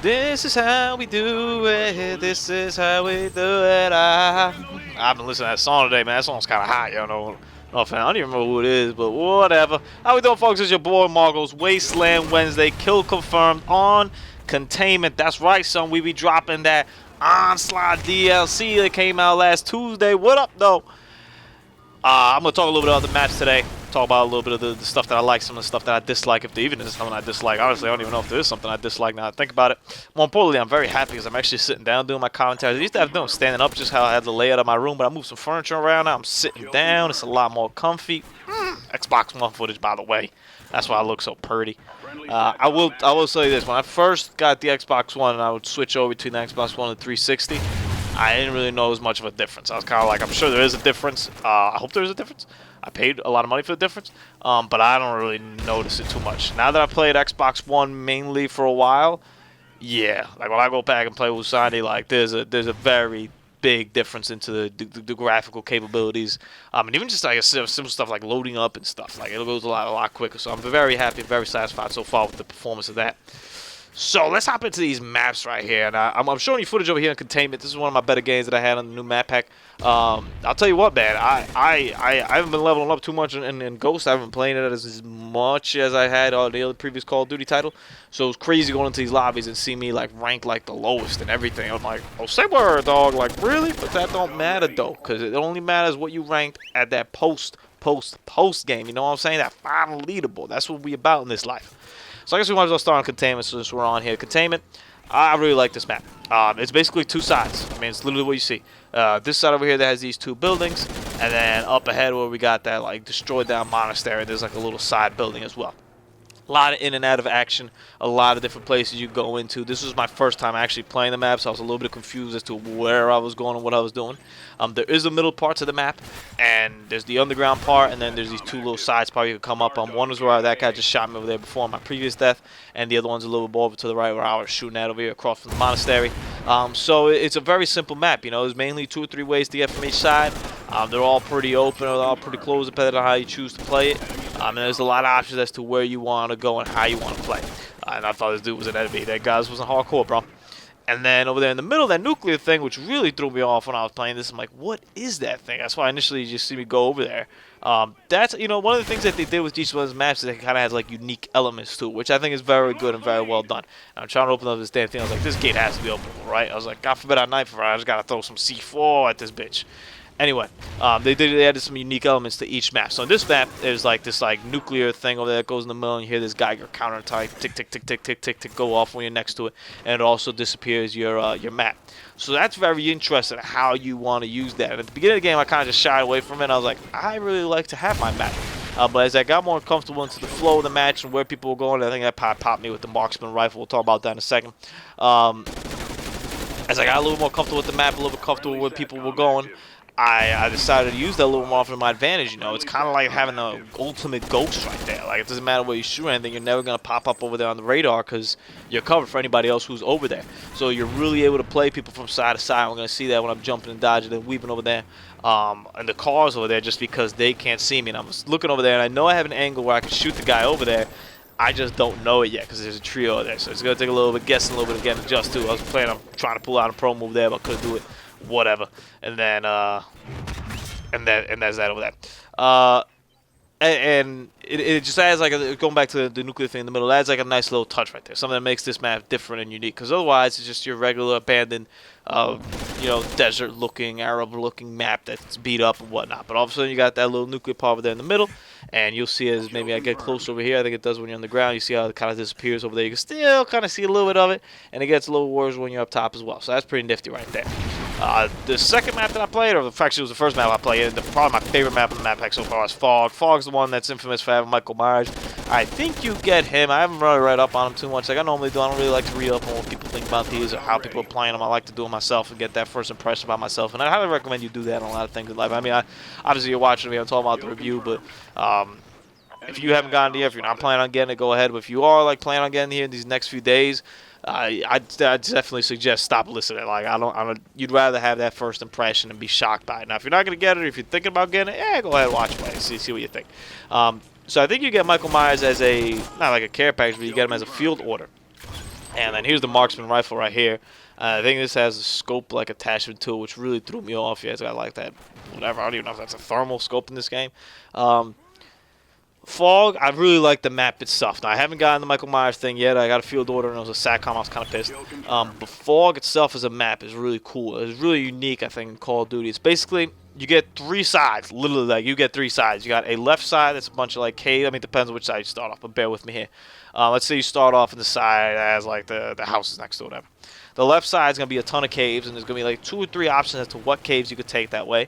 This is how we do it. This is how we do it. I've been listening to that song today, man. That song's kind of hot, you know. No offense, I don't even remember who it is, but whatever. How we doing, folks? It's your boy Marcos. Wasteland Wednesday. Kill confirmed on Containment. That's right, son. We be dropping that Onslaught DLC that came out last Tuesday. What up, though? I'm going to talk a little bit about the match today. Talk about a little bit of the stuff that I like, some of the stuff that I dislike, if there even is something I dislike. Honestly, I don't even know if there is something I dislike now I think about it. More importantly, I'm very happy because I'm actually sitting down doing my commentary. I used to have them standing up, just how I had the layout of my room, but I moved some furniture around now. I'm sitting down. It's a lot more comfy. Xbox One footage, by the way. That's why I look so pretty. I will say this. When I first got the Xbox One and I would switch over between the Xbox One and 360, I didn't really know as much of a difference. I was kind of like, I'm sure there is a difference. I hope there is a difference. I paid a lot of money for the difference, but I don't really notice it too much. Now that I've played Xbox One mainly for a while, yeah, like when I go back and play with Sandy, like there's a very big difference into the graphical capabilities, and even just like simple stuff like loading up and stuff. Like it goes a lot quicker. So I'm very happy, very satisfied so far with the performance of that. So let's hop into these maps right here, and I'm showing you footage over here in Containment. This is one of my better games that I had on the new map pack. I'll tell you what, man, I haven't been leveling up too much in Ghost. I haven't been playing it as much as I had on the other previous Call of Duty title. So it's crazy going into these lobbies and see me like ranked like the lowest and everything. I'm like, oh, say word, dog. Like really? But that don't matter though, because it only matters what you ranked at that post game. You know what I'm saying? That final leaderboard. That's what we about in this life. So I guess we might as well start on Containment since we're on here. Containment, I really like this map. It's basically two sides. I mean, it's literally what you see. This side over here that has these two buildings, and then up ahead where we got that like destroyed down monastery, there's like a little side building as well. A lot of in and out of action, a lot of different places you go into. This was my first time actually playing the map, so I was a little bit confused as to where I was going and what I was doing. There is a middle part to the map, and there's the underground part, and then there's these two little side spots you can come up on. One is where that guy just shot me over there before my previous death, and the other one's a little bit over to the right where I was shooting at over here across from the monastery. So it's a very simple map. You know, there's mainly 2 or 3 ways to get from each side. They're all pretty open, they're all pretty closed depending on how you choose to play it. And there's a lot of options as to where you want to go and how you want to play. And I thought this dude was an enemy. That guy wasn't hardcore, bro. And then over there in the middle, that nuclear thing, which really threw me off when I was playing this. I'm like, what is that thing? That's why initially you just see me go over there. That's, you know, one of the things that they did with each one of those maps is it kind of has like unique elements to it, which I think is very good and very well done. And I'm trying to open up this damn thing. I was like, this gate has to be openable, right? I was like, God forbid I knife her. I just got to throw some C4 at this bitch. Anyway, they added some unique elements to each map. So in this map, there's like this like nuclear thing over there that goes in the middle, and you hear this Geiger counter type tick tick tick tick tick tick tick go off when you're next to it, and it also disappears your map. So that's very interesting how you want to use that. And at the beginning of the game, I kind of just shied away from it. I was like, I really like to have my map. But as I got more comfortable into the flow of the match and where people were going, I think that popped me with the marksman rifle. We'll talk about that in a second. As I got a little more comfortable with the map, a little bit comfortable with where people were going, I decided to use that a little more for my advantage. You know, it's kind of like having the ultimate ghost right there. Like, it doesn't matter where you shoot anything, you're never going to pop up over there on the radar because you're covered for anybody else who's over there. So you're really able to play people from side to side. I'm going to see that when I'm jumping and dodging and weaving over there. And the cars over there just because they can't see me. And I'm looking over there, and I know I have an angle where I can shoot the guy over there. I just don't know it yet because there's a trio there. So it's going to take a little bit guessing, a little bit of getting adjusted to. I was playing, I'm trying to pull out a pro move there, but couldn't do it. Whatever, and then there's that over there. And it just adds like going back to the nuclear thing in the middle. It adds like a nice little touch right there. Something that makes this map different and unique. Because otherwise, it's just your regular abandoned, you know, desert-looking, Arab-looking map that's beat up and whatnot. But all of a sudden, you got that little nuclear part over there in the middle, and you'll see as maybe I get close over here. I think it does when you're on the ground. You see how it kind of disappears over there. You can still kind of see a little bit of it, and it gets a little worse when you're up top as well. So that's pretty nifty right there. The second map that I played, or actually it was the first map I played, probably my favorite map in the map pack so far is Fog. Fog's the one that's infamous for having Michael Myers. I think you get him. I haven't really read up on him too much like I normally do. I don't really like to read up on what people think about these or how people are playing them. I like to do it myself and get that first impression about myself. And I highly recommend you do that on a lot of things in life. I mean, obviously you're watching me, I'm talking about the review, but if you haven't gotten here, if you're not planning on getting it, go ahead. But if you are like planning on getting here in these next few days, I definitely suggest stop listening. Like you'd rather have that first impression and be shocked by it. Now, if you're not gonna get it, or if you're thinking about getting it, yeah, go ahead and watch it, play, see what you think. So I think you get Michael Myers as not like a care package, but you get him as a field order. And then here's the marksman rifle right here. I think this has a scope like attachment to it, which really threw me off. Yeah, it's got like that, whatever. I don't even know if that's a thermal scope in this game. Fog, I really like the map itself. Now, I haven't gotten the Michael Myers thing yet. I got a field order and it was a SATCOM. I was kind of pissed. But Fog itself as a map is really cool. It's really unique, I think, in Call of Duty. It's basically, you get 3 sides. Literally, like, you get 3 sides. You got a left side that's a bunch of, like, cave. I mean, it depends on which side you start off, but bear with me here. Let's say you start off in the side that has, like, the houses next to it, whatever. The left side is going to be a ton of caves, and there's going to be, like, 2 or 3 options as to what caves you could take that way.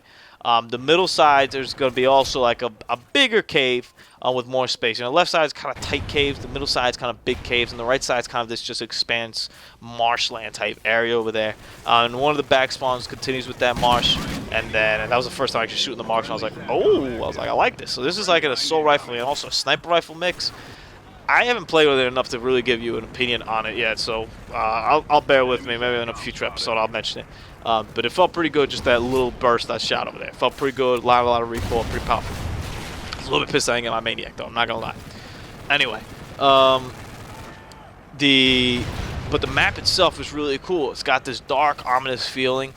The middle side, there's going to be also like a bigger cave with more space. You know, the left side is kind of tight caves, the middle side is kind of big caves, and the right side is kind of this just expanse marshland type area over there. And one of the back spawns continues with that marsh, and that was the first time I actually shooting the marsh, and I was like, oh, I like this. So this is like an assault rifle and also a sniper rifle mix. I haven't played with it enough to really give you an opinion on it yet, so I'll bear with me. Maybe in a future episode I'll mention it. But it felt pretty good, just that little burst I shot over there. It felt pretty good, a lot of recoil, pretty powerful. I was a little bit pissed I didn't get my Maniac, though, I'm not going to lie. Anyway, but the map itself is really cool. It's got this dark, ominous feeling.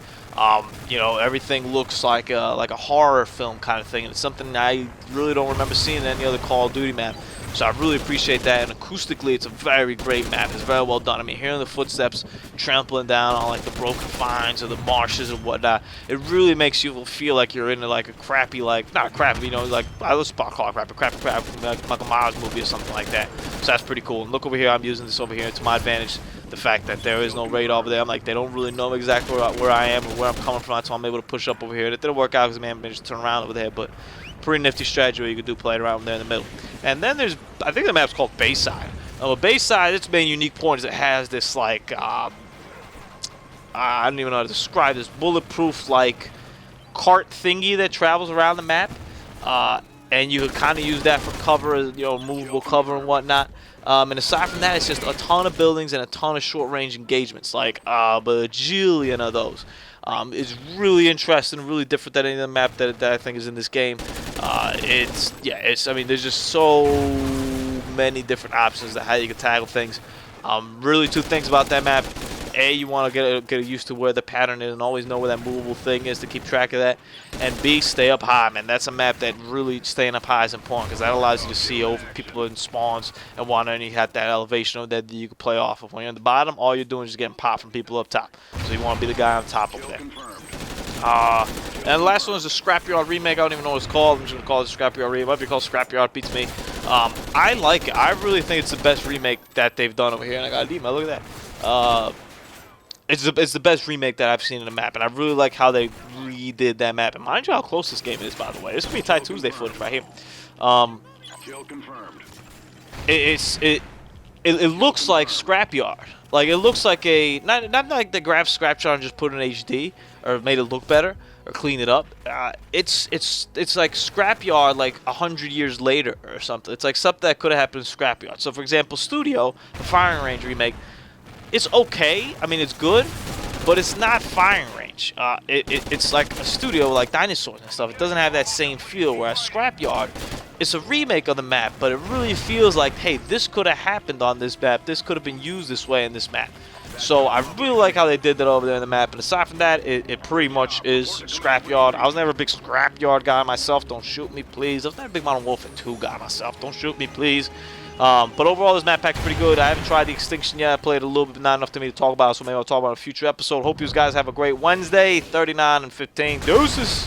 You know, everything looks like a horror film kind of thing, and it's something I really don't remember seeing in any other Call of Duty map. So I really appreciate that, and acoustically, it's a very great map. It's very well done. I mean, hearing the footsteps trampling down on like the broken vines or the marshes and whatnot, it really makes you feel like you're in like a crappy, like not crappy, you know, like let's call it crappy, like Michael Myers movie or something like that. So that's pretty cool. And look over here, I'm using this over here to my advantage. The fact that there is no raid over there, I'm like, they don't really know exactly where I am or where I'm coming from, so I'm able to push up over here. And it didn't work out because man managed to turn around over there, but pretty nifty strategy where you could do playing around there in the middle. And then there's, I think the map's called Bayside. Bayside, its main unique point is it has this like, I don't even know how to describe this, bulletproof like cart thingy that travels around the map. And you could kind of use that for cover, you know, movable cover and whatnot. And aside from that, it's just a ton of buildings and a ton of short-range engagements, like a bajillion of those. It's really interesting, really different than any of the map that I think is in this game. I mean, there's just so many different options to how you can tackle things. Really, 2 things about that map. A, you want to get used to where the pattern is and always know where that movable thing is to keep track of that. And B, stay up high, man. That's a map that really staying up high is important because that allows you to see over people in spawns and whatnot, and you have that elevation over there that you can play off of. When you're on the bottom, all you're doing is just getting popped from people up top. So you want to be the guy on top over there. And the last one is the Scrapyard remake. I don't even know what it's called. I'm just going to call it Scrapyard remake. It might be called Scrapyard Beats Me. I like it. I really think it's the best remake that they've done over here. And I got a D-man. Look at that. It's the best remake that I've seen in the map, and I really like how they redid that map. And mind you how close this game is, by the way. This could be Tight Tuesday footage right here. Kill confirmed. It looks like Scrapyard. Like it looks like a not like the graph Scrapyard and just put in HD or made it look better or clean it up. It's like Scrapyard like 100 years later or something. It's like something that could have happened in Scrapyard. So for example, Studio, the Firing Range remake. It's okay. I mean, it's good, but it's not Firing Range. It's like a studio like dinosaurs and stuff. It doesn't have that same feel. Whereas Scrapyard, it's a remake of the map, but it really feels like, hey, this could have happened on this map. This could have been used this way in this map. So I really like how they did that over there in the map. And aside from that, it pretty much is Scrapyard. I was never a big Scrapyard guy myself. Don't shoot me, please. I was never a big Modern Warfare 2 guy myself. Don't shoot me, please. But overall, this map pack is pretty good. I haven't tried the Extinction yet. I played a little bit, not enough to me to talk about, so maybe I'll talk about it in a future episode. Hope you guys have a great Wednesday, 39 and 15. Deuces!